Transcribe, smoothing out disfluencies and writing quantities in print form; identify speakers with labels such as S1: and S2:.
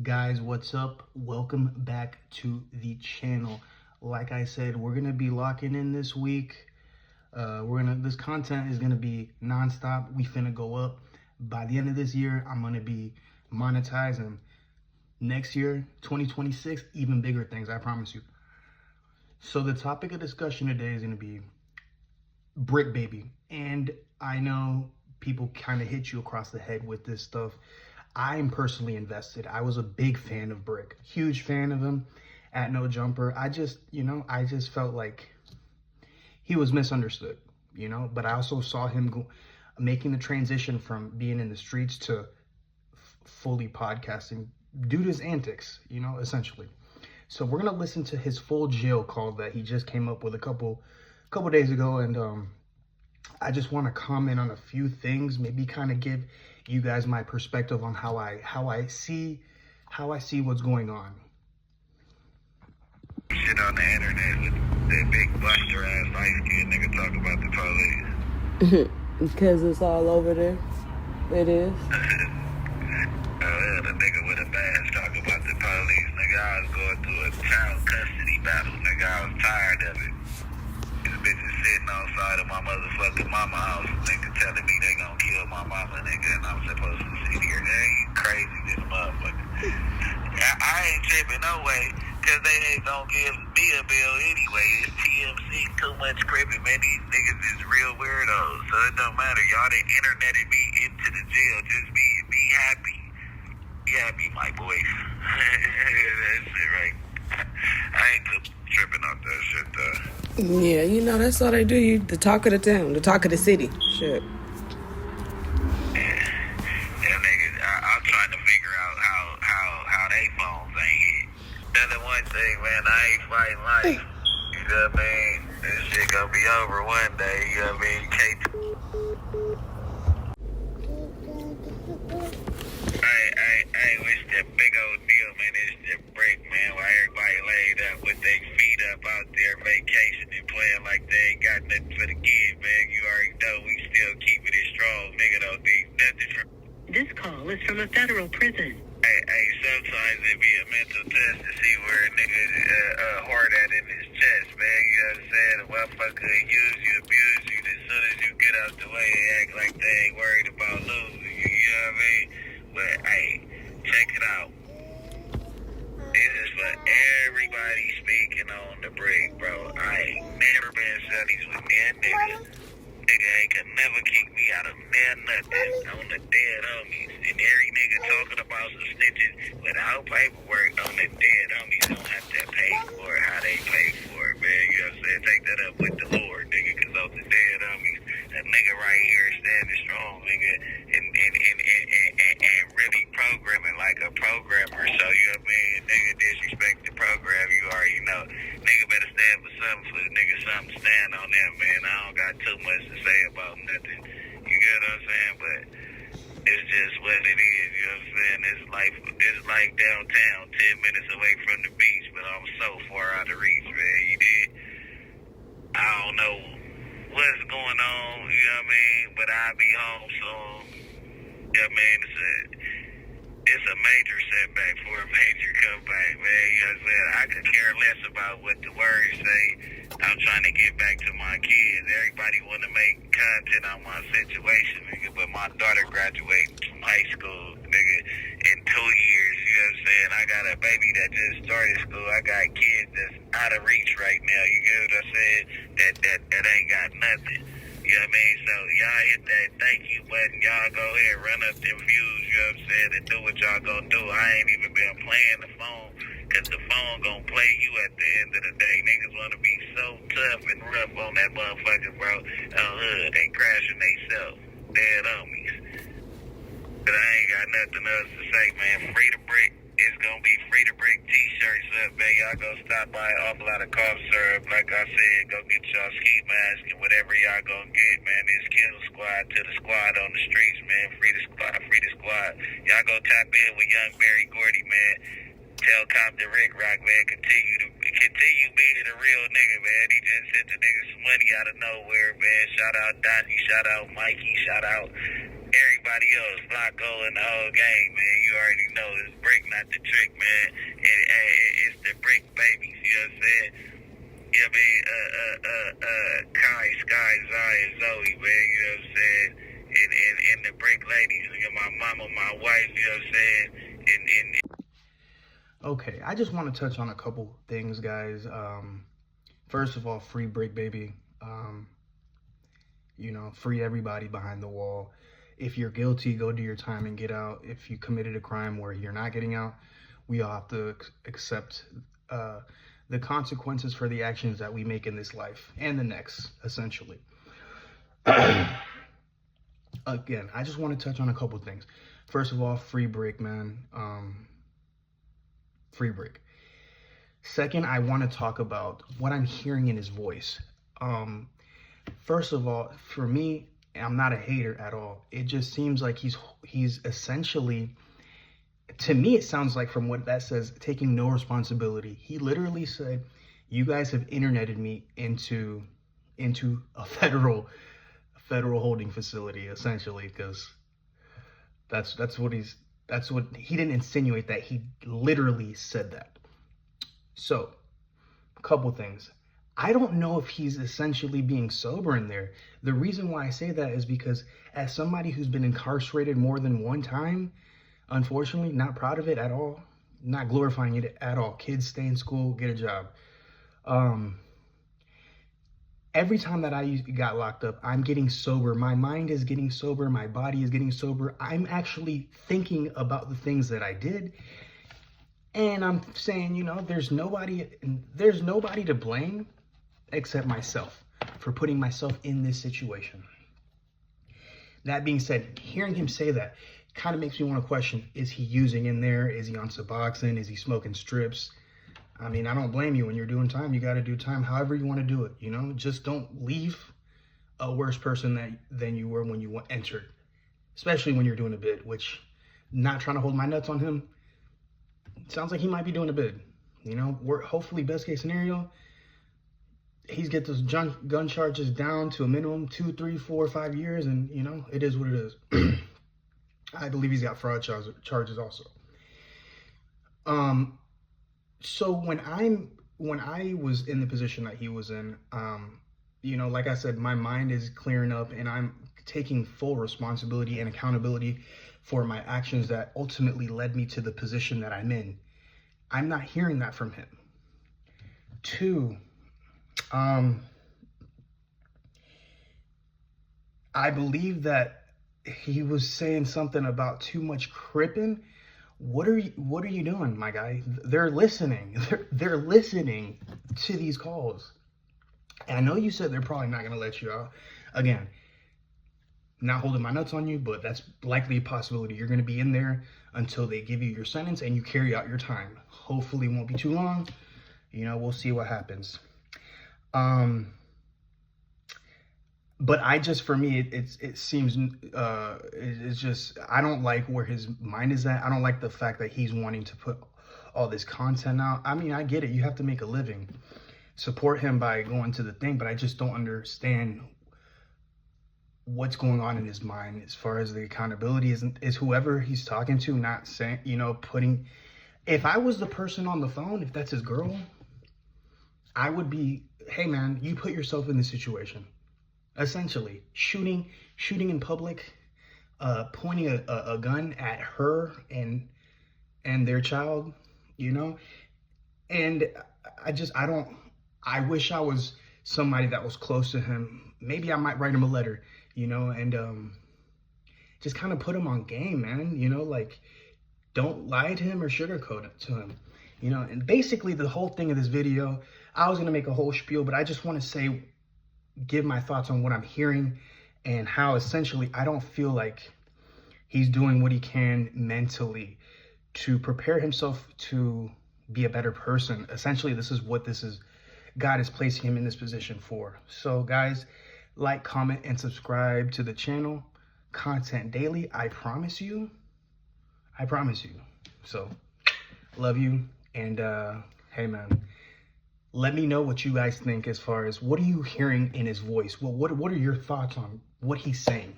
S1: Guys, what's up? Welcome back to the channel. Like I said, we're gonna be locking in this week. This content is gonna be nonstop. We finna go up. By the end of this year, I'm gonna be monetizing. Next year, 2026, even bigger things, I promise you. So the topic of discussion today is gonna be Bricc baby. And I know people kind of hit you across the head with this stuff. I'm personally invested. I was a big fan of Bricc, huge fan of him at No Jumper. I just felt like he was misunderstood, but I also saw him making the transition from being in the streets to fully podcasting due to his antics, essentially. So we're going to listen to his full jail call that he just came up with a couple days ago. And I just want to comment on a few things, maybe kind of give you guys my perspective on how I see what's going on.
S2: Shit on the internet with that big buster ass light skinned nigga talk about the police.
S3: Because it's all over there. It is.
S2: The nigga with a badge talk about the police. Nigga, I was going through a child custody battle. Nigga, I was tired of it. These bitches sitting outside of my motherfucking mama house, nigga, telling me they gonna kill my mama, nigga, and I'm supposed to sit here. They ain't crazy, this motherfucker. I ain't tripping no way, cause they ain't gonna give me a bill anyway. It's TMC, too much crippin', man. These niggas is real weirdos, so it don't matter. Y'all done interneted me into the jail. Just be happy. Be happy, my boys. That's it, right? I ain't tripping off that shit, though.
S3: Yeah, that's all they do. You the talk of the town, the talk of the city. Shit.
S2: Yeah, niggas, I'm trying to figure out how they phones ain't hit. That's the one thing, man, I ain't fighting life. You know what I mean? This shit gonna be over one day, you know what I mean? I wish that big old deal, man, is the Bricc, man, while everybody laid up with their feet up out there vacationing, playing like they ain't got nothing for the kids, man. You already know we still keeping it strong. Nigga don't need nothing from...
S4: This call is from a federal prison.
S2: Hey, sometimes it be a mental test to see where a nigga hard at in his chest, man. You know what I'm saying? A motherfucker use you, abuse you. As soon as you get out the way, they act like they ain't worried about losing you. You know what I mean? But, hey, check it out. This is for everybody speaking on the Bricc, bro. I ain't never been studies with me and nigga. Nigga ain't could never kick me out of nothing on the dead homies. And every nigga talking about some snitches without paperwork on the dead homies don't have to pay for it how they pay for it, man. You know what I'm saying? Take that up with the Lord, nigga, because on the dead homies, that nigga right here standing strong, nigga, and really programming like a programmer. So, you know what I mean? Nigga disrespect the program, you already know. Nigga better stand for something for the nigga, something to stand on them, man. I don't got too much to say about nothing. You get what I'm saying? But it's just what it is, you know what I'm saying? It's like downtown, 10 minutes away from the beach, but I'm so far out of reach, man. You did? I don't know what's going on, you know what I mean? But I'll be home soon. You know what I mean? It's a major setback for a major comeback, man. You know what I'm saying? I could care less about what the words say. I'm trying to get back to my kids. Everybody want to make content on my situation, nigga, but my daughter graduating from high school, nigga, in 2 years. You know what I'm saying? I got a baby that just started school. I got kids that's out of reach right now. You get what I'm saying? That ain't got nothing. You know what I mean? So y'all hit that thank you button. Y'all go ahead, run up them views, you know what I'm saying, and do what y'all gonna do. I ain't even been playing the phone, because the phone gonna play you at the end of the day. Niggas wanna be so tough and rough on that motherfucker, bro. They crashing theyself. Dead homies. But I ain't got nothing else to say, man. Free the Bricc. It's gonna be Free the Bricc t-shirts up, man. Y'all go stop by an awful lot of cough syrup. Like I said, go get y'all ski mask and whatever y'all gonna get, man. It's Kill Squad to the squad on the streets, man. Free the squad, free the squad. Y'all go tap in with young Barry Gordy, man. Tell Compton Rick Rock, man, continue being a real nigga, man. He just sent the nigga some money out of nowhere, man. Shout out Donnie, shout out Mikey, shout out everybody else, Flacco and the whole gang, man. You already know it's Bricc, not the trick, man. It's the Bricc babies, you know what I'm saying? You know what I mean? Kai, Sky, Zai, and Zoe, man, you know what I'm saying? And the Bricc ladies, you know, my mama, my wife, you know what I'm saying?
S1: Okay, I just want to touch on a couple things, guys. First of all, free Bricc, baby. You know, free everybody behind the wall. If you're guilty, go do your time and get out. If you committed a crime where you're not getting out, we all have to accept the consequences for the actions that we make in this life and the next, essentially. Again, I just want to touch on a couple things. First of all, free Bricc, man. Free Bricc. Second, I want to talk about what I'm hearing in his voice. First of all, for me, I'm not a hater at all. It just seems like he's essentially, to me, it sounds like from what that says, taking no responsibility. He literally said, "You guys have interneted me into a federal holding facility," essentially, because that's what he didn't insinuate that. He literally said that. So, a couple things. I don't know if he's essentially being sober in there. The reason why I say that is because as somebody who's been incarcerated more than one time, unfortunately, not proud of it at all, not glorifying it at all. Kids, stay in school, get a job. Every time that I got locked up, I'm getting sober. My mind is getting sober. My body is getting sober. I'm actually thinking about the things that I did. And I'm saying, you know, there's nobody to blame except myself for putting myself in this situation. That being said, hearing him say that kind of makes me want to question, is he using in there? Is he on Suboxone? Is he smoking strips? I mean, I don't blame you. When you're doing time, you got to do time however you want to do it, you know? Just don't leave a worse person than you were when you entered, especially when you're doing a bid, which, not trying to hold my nuts on him, sounds like he might be doing a bid. You know, hopefully, best case scenario, he's get those gun charges down to a minimum 2, 3, 4, 5 years, and you know, it is what it is. I believe he's got fraud charges also. So when I was in the position that he was in, you know, like I said, my mind is clearing up and I'm taking full responsibility and accountability for my actions that ultimately led me to the position that I'm in. I'm not hearing that from him. 2, I believe that he was saying something about too much cripping. What are you doing, my guy? They're listening. They're listening to these calls. And I know you said they're probably not going to let you out. Again, not holding my nuts on you, but that's likely a possibility. You're going to be in there until they give you your sentence and you carry out your time. Hopefully it won't be too long. You know, we'll see what happens. But for me, it seems, it's just, I don't like where his mind is at. I don't like the fact that he's wanting to put all this content out. I mean, I get it. You have to make a living. Support him by going to the thing, but I just don't understand what's going on in his mind as far as the accountability is whoever he's talking to, not saying, you know, if I was the person on the phone, if that's his girl, I would be, hey man, you put yourself in this situation. Essentially, shooting in public, pointing a gun at her and their child, you know? And I wish I was somebody that was close to him. Maybe I might write him a letter, you know, and just kind of put him on game, man, you know, like, don't lie to him or sugarcoat it to him, you know? And basically the whole thing of this video, I was going to make a whole spiel, but I just want to give my thoughts on what I'm hearing and how essentially I don't feel like he's doing what he can mentally to prepare himself to be a better person. Essentially, this is God is placing him in this position for. So guys, like, comment, and subscribe to the channel. Content daily, I promise you. So, love you, and hey man, let me know what you guys think as far as what are you hearing in his voice. What are your thoughts on what he's saying?